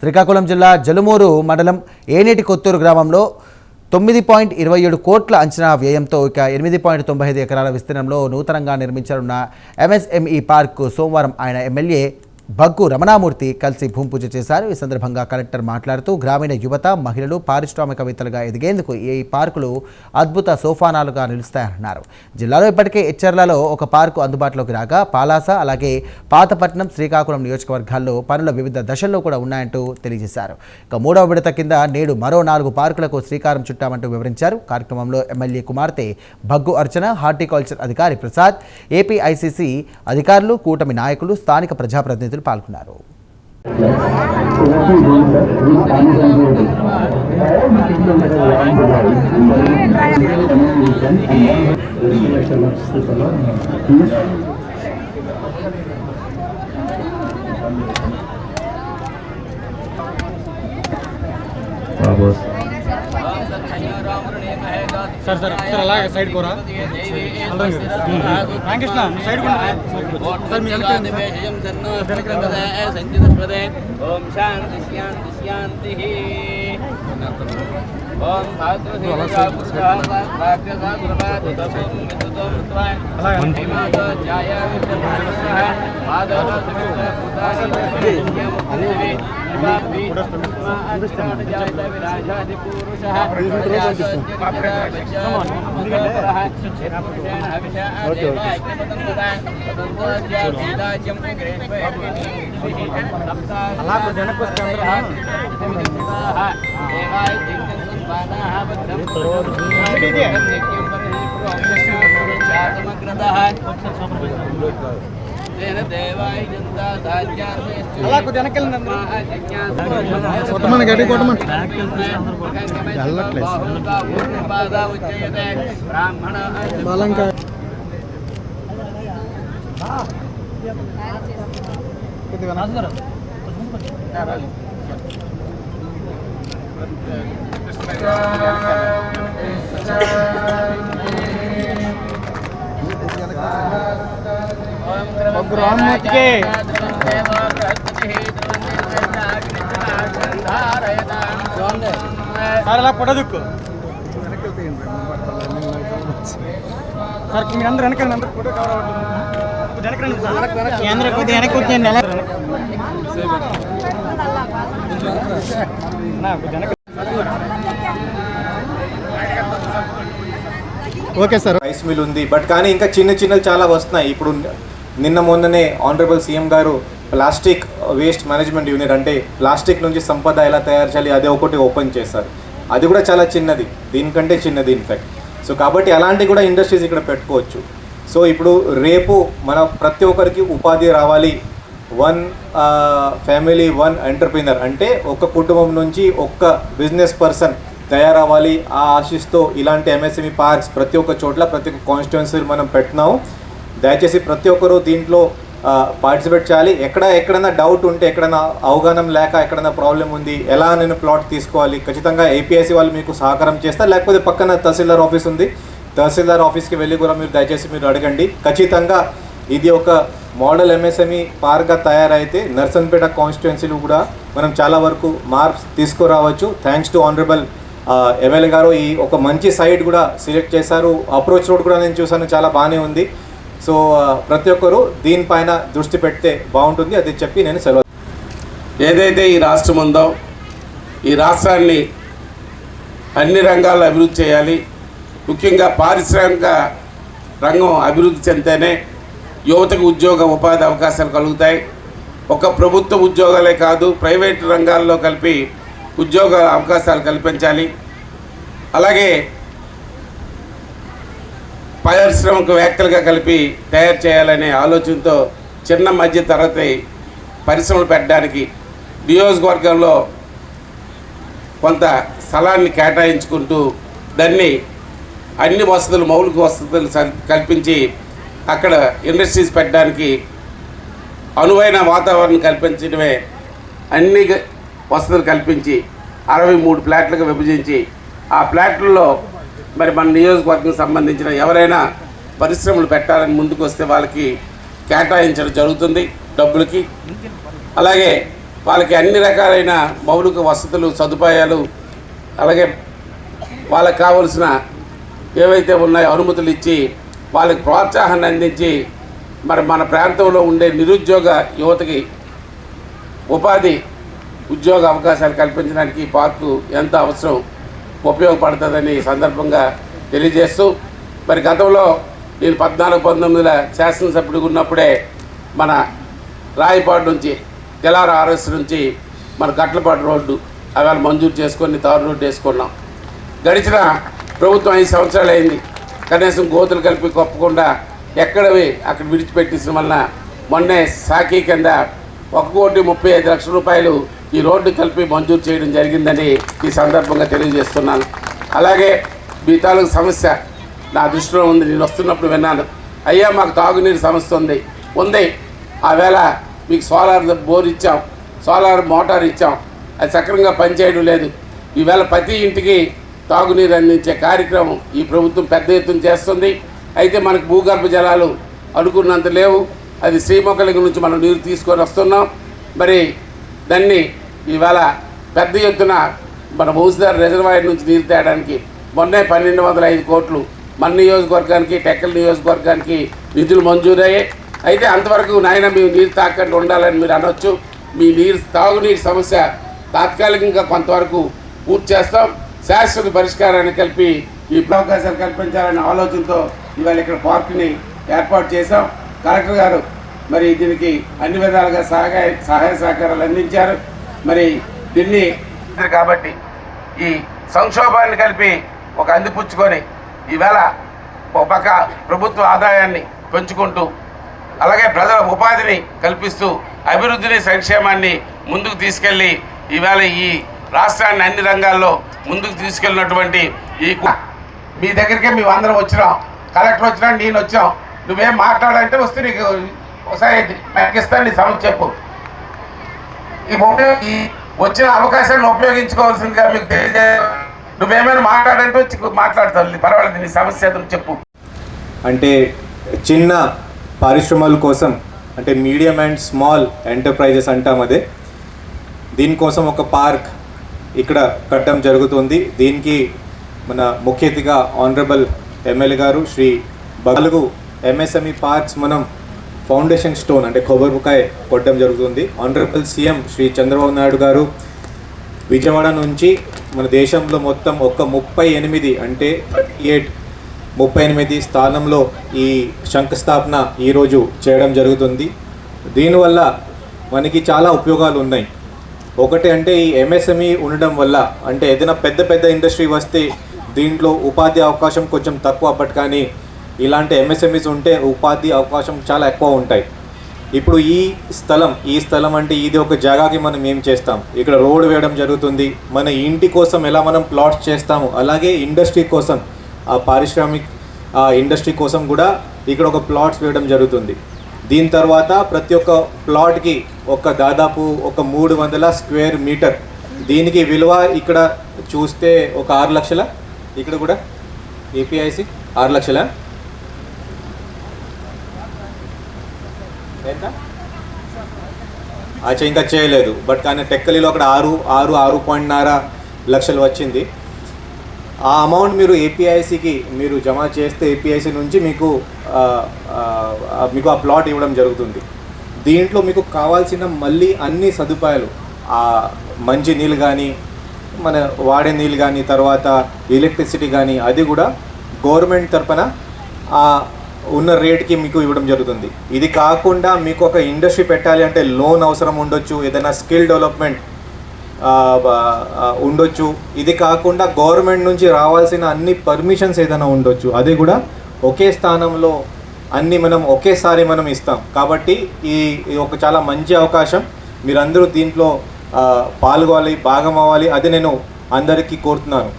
శ్రీకాకుళం జిల్లా జలుమూరు మండలం ఏనేటి కొత్తూరు గ్రామంలో 9.27 కోట్ల అంచనా వ్యయంతో 8.95 ఎకరాల విస్తీర్ణంలో నూతనంగా నిర్మించనున్న ఎంఎస్ఎంఈ పార్కు సోమవారం ఆయన ఎమ్మెల్యే బగ్గు రమణామూర్తి కలిసి భూమి పూజ చేశారు. ఈ సందర్భంగా కలెక్టర్ మాట్లాడుతూ గ్రామీణ యువత, మహిళలు పారిశ్రామికవేత్తలుగా ఎదిగేందుకు ఈ పార్కులు అద్భుత సోపానాలుగా నిలుస్తాయన్నారు. జిల్లాలో ఇప్పటికే ఎచ్చర్లలో ఒక పార్కు అందుబాటులోకి రాగా పాలాస, అలాగే పాతపట్నం, శ్రీకాకుళం నియోజకవర్గాల్లో పనుల వివిధ దశల్లో కూడా ఉన్నాయంటూ తెలియజేశారు. ఇక మూడవ విడత కింద నేడు మరో 4 పార్కులకు శ్రీకారం చుట్టామంటూ వివరించారు. కార్యక్రమంలో ఎమ్మెల్యే కుమార్తె బగ్గు అర్చన, హార్టికల్చర్ అధికారి ప్రసాద్, ఏపీఐసిసి అధికారులు, కూటమి నాయకులు, స్థానిక ప్రజాప్రతినిధులు పాల్గొన్నారు. सर सर सर అలాగే సైడ్ కోరా రామకృష్ణ సైడ్ కోరా सर మీ నివేశయం సన్నో సంకృతదే సంచితస్పదే ఓం శాంతి శాంతి శాంతి ఓం భాద్రదేవతా పుష్పా వాక్యసా గురుపాదుతం విదుతం త్వై మహిమాతో ఛాయ విద్యమానః మాధవ సుమిత్ర పుతాని అనివే అలా కొద్ది వెనకెళ్ళండి కొట్టమని గడ్డి కొట్టమని బాలంక కొద్దిగా నాసుగారు రామ్మూర్తికి సార్ అలా పొడదుక్కు సార్ మీరు అందరూ వెనకండి, అందరూ ఫోటో కవర్ అవ్వట్లేదు. అందరూ కొద్దిగా వెనక్కి వచ్చేయండి. Okay sir. రైస్ మిల్ ఉంది, బట్ కానీ ఇంకా చిన్న చాలా వస్తున్నాయి. ఇప్పుడు నిన్న మొన్ననే ఆనరబుల్ సీఎం గారు ప్లాస్టిక్ వేస్ట్ మేనేజ్మెంట్ యూనిట్, అంటే ప్లాస్టిక్ నుంచి సంపద ఎలా తయారు చేయాలి అదే ఒకటి ఓపెన్ చేశారు. అది కూడా చాలా చిన్నది, దీనికంటే చిన్నది ఇన్ఫ్యాక్ట్. సో కాబట్టి అలాంటివి కూడా ఇండస్ట్రీస్ ఇక్కడ పెట్టుకోవచ్చు. సో ఇప్పుడు రేపు మన ప్రతి ఒక్కరికి ఉపాధి రావాలి. 1 ఫ్యామిలీ 1 ఎంటర్ప్రీనర్, అంటే ఒక కుటుంబం నుంచి ఒక్క బిజినెస్ పర్సన్ తయారవ్వాలి. ఆ ఆశిస్తూ ఇలాంటి ఎంఎస్ఎంఈ పార్క్స్ ప్రతి ఒక్క చోట్ల, ప్రతి ఒక్క కాన్స్టిట్యున్సీ మనం పెట్టినాము. దయచేసి ప్రతి ఒక్కరూ దీంట్లో పార్టిసిపేట్ చేయాలి. ఎక్కడైనా డౌట్ ఉంటే, ఎక్కడైనా అవగాహన లేక, ఎక్కడైనా ప్రాబ్లం ఉంది, ఎలా నేను ప్లాట్ తీసుకోవాలి, ఖచ్చితంగా ఏపీఐసి వాళ్ళు మీకు సహకారం చేస్తారు. లేకపోతే పక్కన తహసీల్దార్ ఆఫీస్ ఉంది, తహసీల్దార్ ఆఫీస్కి వెళ్ళి కూడా మీరు దయచేసి మీరు అడగండి. ఖచ్చితంగా ఇది ఒక మోడల్ ఎంఎస్ఎంఈ పార్క్గా తయారైతే నర్సన్పేట కాన్స్టిట్యున్సీలు కూడా మనం చాలా వరకు మార్క్స్ తీసుకురావచ్చు. థ్యాంక్స్ టు ఆనరబుల్ ఎమ్మెల్యే గారు. ఈ ఒక మంచి సైట్ కూడా సెలెక్ట్ చేశారు. అప్రోచ్ రోడ్ కూడా నేను చూసాను, చాలా బాగానే ఉంది. సో ప్రతి ఒక్కరూ దీనిపైన దృష్టి పెడితే బాగుంటుంది. అది చెప్పి నేను సెలవు. ఏదైతే ఈ రాష్ట్రం ఉందో, ఈ రాష్ట్రాన్ని అన్ని రంగాల్లో అభివృద్ధి చేయాలి. ముఖ్యంగా పారిశ్రామిక రంగం అభివృద్ధి చెందితేనే యువతకు ఉద్యోగ ఉపాధి అవకాశాలు కలుగుతాయి. ఒక ప్రభుత్వ ఉద్యోగాలే కాదు, ప్రైవేట్ రంగాల్లో కలిపి ఉద్యోగ అవకాశాలు కల్పించాలి. అలాగే పారిశ్రామికవేత్తలుగా కలిపి తయారు చేయాలనే ఆలోచనతో చిన్న మధ్య తరగతి పరిశ్రమలు పెట్టడానికి నియోజకవర్గంలో కొంత స్థలాన్ని కేటాయించుకుంటూ దాన్ని అన్ని వసతులు, మౌలిక వసతులు కల్పించి అక్కడ ఇండస్ట్రీస్ పెట్టడానికి అనువైన వాతావరణం కల్పించడమే. అన్ని వసతులు కల్పించి 63 ప్లాట్లుగా విభజించి ఆ ప్లాట్లలో మరి మన నియోజకవర్గం సంబంధించిన ఎవరైనా పరిశ్రమలు పెట్టాలని ముందుకు వస్తే వాళ్ళకి కేటాయించడం జరుగుతుంది డబ్బులకి. అలాగే వాళ్ళకి అన్ని రకాలైన మౌలిక వసతులు సదుపాయాలు అలాగే వాళ్ళకి కావలసిన ఏవైతే ఉన్నాయో అనుమతులు ఇచ్చి వాళ్ళకి ప్రోత్సాహాన్ని అందించి మరి మన ప్రాంతంలో ఉండే నిరుద్యోగ యువతకి ఉద్యోగ అవకాశాలు కల్పించడానికి ఈ పార్కు ఎంత అవసరం ఉపయోగపడుతుందని సందర్భంగా తెలియజేస్తూ మరి గతంలో నేను 14-19 శాసనసభ్యుడిగా ఉన్నప్పుడే మన రాయపాడు నుంచి తెలార ఆర్ఎస్ నుంచి మన గట్లపాడు రోడ్డు అవి మంజూరు చేసుకొని తారు రోడ్డు వేసుకున్నాం. గడిచిన ప్రభుత్వం 5 సంవత్సరాలు అయింది. కనీసం గోతులు కలిపి కొప్పకుండా ఎక్కడవి అక్కడ విడిచిపెట్టేసిన వలన మొన్నే సాకీ కింద 1,35,00,000 రూపాయలు ఈ రోడ్డు కలిపి మంజూరు చేయడం జరిగిందని ఈ సందర్భంగా తెలియజేస్తున్నాను. అలాగే మీ తాలూకు సమస్య నా దృష్టిలో ఉంది. నేను వస్తున్నప్పుడు విన్నాను, అయ్యా మాకు తాగునీరు సమస్య ఉంది. ఆ వేళ మీకు సోలార్ బోర్ ఇచ్చాం, సోలార్ మోటార్ ఇచ్చాం, అది సక్రమంగా పనిచేయడం లేదు. ఈవేళ ప్రతి ఇంటికి తాగునీరు అందించే కార్యక్రమం ఈ ప్రభుత్వం పెద్ద ఎత్తున చేస్తుంది. అయితే మనకు భూగర్భ జలాలు అనుకున్నంత లేవు. అది శ్రీమొక్కలింగం నుంచి మనం నీరు తీసుకొని వస్తున్నాం. మరి దాన్ని ఈవేళ పెద్ద ఎత్తున మన మౌసిదార్ రిజర్వాయర్ నుంచి నీరు తేయడానికి మొన్నే 1,205 కోట్లు మన నియోజకవర్గానికి టెక్కల్ నియోజకవర్గానికి నిధులు మంజూరయ్యాయి. అయితే అంతవరకు నాయన మేము నీరు తాకట్టు ఉండాలని మీరు అనొచ్చు. మీ తాగునీరు సమస్య తాత్కాలికంగా కొంతవరకు పూర్తి చేస్తాం. శాశ్వత పరిష్కారాన్ని కలిపి ఈ అవకాశాలు కల్పించాలనే ఆలోచనతో ఇవాళ ఇక్కడ పార్కుని ఏర్పాటు చేశాం. కలెక్టర్ గారు మరి దీనికి అన్ని విధాలుగా సహాయ సహకారాలు అందించారు. మరి దీన్ని కాబట్టి ఈ సంక్షోభాన్ని కలిపి ఒక అందిపుచ్చుకొని ఈవేళ ఒక పక్క ప్రభుత్వ ఆదాయాన్ని పెంచుకుంటూ అలాగే ప్రజల ఉపాధిని కల్పిస్తూ అభివృద్ధిని సంక్షేమాన్ని ముందుకు తీసుకెళ్ళి ఈవేళ ఈ రాష్ట్రాన్ని అన్ని రంగాల్లో ముందుకు తీసుకెళ్ళినటువంటి మీ దగ్గరికే మేము అందరం వచ్చినాం. కలెక్టర్ వచ్చినా నేను వచ్చాం. నువ్వేం మాట్లాడాలంటే వస్తే నీకు ఒకసారి నాకు ఇస్తాను, నీ సమస్య చెప్పు. ఈ వచ్చిన అవకాశాన్ని ఉపయోగించుకోవాల్సిందిగా మీకు తెలియజే. నువ్వేమైనా మాట్లాడంటే వచ్చి మాట్లాడతావు, పర్వాలేదు, నీ సమస్య చెప్పు. అంటే చిన్న పరిశ్రమల కోసం అంటే మీడియం అండ్ స్మాల్ ఎంటర్ప్రైజెస్ అంటాం అదే. దీనికోసం ఒక పార్క్ ఇక్కడ కట్టడం జరుగుతుంది. దీనికి మన ముఖ్య అతిథిగా ఆనరబుల్ ఎమ్మెల్యే గారు శ్రీ బలుగు ఎంఎస్ఎంఈ పార్క్స్ మనం ఫౌండేషన్ స్టోన్ అంటే కొబ్బరికాయ కొట్టడం జరుగుతుంది. ఆనరబుల్ సీఎం శ్రీ చంద్రబాబు నాయుడు గారు విజయవాడ నుంచి మన దేశంలో మొత్తం ఒక 38 అంటే 38 స్థానంలో ఈ శంకుస్థాపన ఈరోజు చేయడం జరుగుతుంది. దీనివల్ల మనకి చాలా ఉపయోగాలు ఉన్నాయి. ఒకటి అంటే ఈ ఎంఎస్ఎంఈ ఉండడం వల్ల అంటే ఏదైనా పెద్ద ఇండస్ట్రీ వస్తే దీంట్లో ఉపాధి అవకాశం కొంచెం తక్కువ, బట్ కానీ ఇలాంటి ఎంఎస్ఎంఈస్ ఉంటే ఉపాధి అవకాశం చాలా ఎక్కువ ఉంటాయి. ఇప్పుడు ఈ స్థలం అంటే ఇది ఒక జాగాకి మనం ఏం చేస్తాం, ఇక్కడ రోడ్ వేయడం జరుగుతుంది. మన ఇంటి కోసం ఎలా మనం ప్లాట్స్ చేస్తాము, అలాగే ఇండస్ట్రీ కోసం ఇండస్ట్రీ కోసం కూడా ఇక్కడ ఒక ప్లాట్స్ వేయడం జరుగుతుంది. దీని తర్వాత ప్రతి ఒక్క ప్లాట్కి దాదాపు ఒక 300 స్క్వేర్ మీటర్. దీనికి విలువ ఇక్కడ చూస్తే ఒక 6 లక్షల, ఇక్కడ కూడా ఏపీఐసి 6 లక్షల అచ్చా ఇంకా చేయలేదు, బట్ కానీ టెక్కలిలో అక్కడ 6.5 లక్షలు వచ్చింది. ఆ అమౌంట్ మీరు ఏపీఐసికి మీరు జమ చేస్తే ఏపీఐసి నుంచి మీకు ఆ ప్లాట్ ఇవ్వడం జరుగుతుంది. దీంట్లో మీకు కావాల్సిన మళ్ళీ అన్ని సదుపాయాలు, మంచి నీళ్ళు కానీ మన వాడే నీళ్ళు కానీ తర్వాత ఎలక్ట్రిసిటీ కానీ అది కూడా గవర్నమెంట్ తరపున ఉన్న రేట్కి మీకు ఇవ్వడం జరుగుతుంది. ఇది కాకుండా మీకు ఒక ఇండస్ట్రీ పెట్టాలి అంటే లోన్ అవసరం ఉండొచ్చు, ఏదైనా స్కిల్ డెవలప్మెంట్ ఉండొచ్చు. ఇది కాకుండా గవర్నమెంట్ నుంచి రావాల్సిన అన్ని పర్మిషన్స్ ఏదైనా ఉండొచ్చు, అది కూడా ఒకే స్థానంలో అన్నీ మనం ఒకేసారి మనం ఇస్తాం. కాబట్టి ఈ ఒక చాలా మంచి అవకాశం. మీరందరూ దీంట్లో పాల్గొవాలి, భాగం అవ్వాలి, అది నేను అందరికీ కోరుతున్నాను.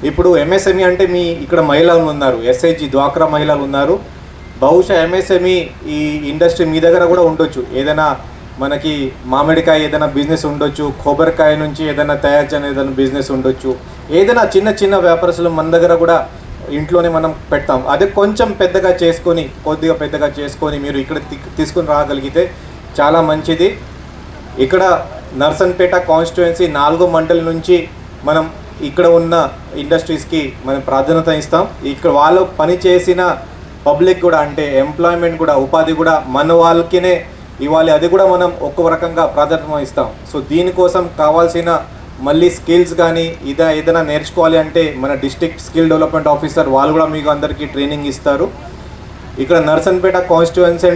ఇప్పుడు ఎంఎస్ఎంఈ అంటే మీ ఇక్కడ మహిళలు ఉన్నారు, ఎస్ఐజి డ్వాక్రా మహిళలు ఉన్నారు. బహుశా ఎంఎస్ఎంఈ ఈ ఇండస్ట్రీ మీ దగ్గర కూడా ఉండొచ్చు. ఏదైనా మనకి మామిడికాయ ఏదైనా బిజినెస్ ఉండొచ్చు, కొబ్బరికాయ నుంచి ఏదైనా తయారు చేయని ఏదైనా బిజినెస్ ఉండొచ్చు. ఏదైనా చిన్న వ్యాపారస్తులు మన దగ్గర కూడా ఇంట్లోనే మనం పెడతాం. అదే కొంచెం కొద్దిగా పెద్దగా చేసుకొని మీరు ఇక్కడ తీసుకొని రాగలిగితే చాలా మంచిది. ఇక్కడ నర్సన్పేట కాన్స్టిట్యుయెన్సీ 4 మండలం నుంచి మనం ఇక్కడ ఉన్న ఇండస్ట్రీస్కి మనం ప్రాధాన్యత ఇస్తాం. ఇక్కడ వాళ్ళు పని చేసిన పబ్లిక్ కూడా అంటే ఎంప్లాయ్మెంట్ కూడా ఉపాధి కూడా మన వాళ్ళకినే ఇవ్వాలి, అది కూడా మనం ఒక్కొక్క రకంగా ప్రాధాన్యత ఇస్తాం. సో దీనికోసం కావాల్సిన మళ్ళీ స్కిల్స్ కానీ ఏదైనా నేర్చుకోవాలి అంటే మన డిస్ట్రిక్ట్ స్కిల్ డెవలప్మెంట్ ఆఫీసర్ వాళ్ళు కూడా మీకు అందరికీ ట్రైనింగ్ ఇస్తారు. ఇక్కడ నర్సన్పేట కాన్స్టిట్యుయెన్సీ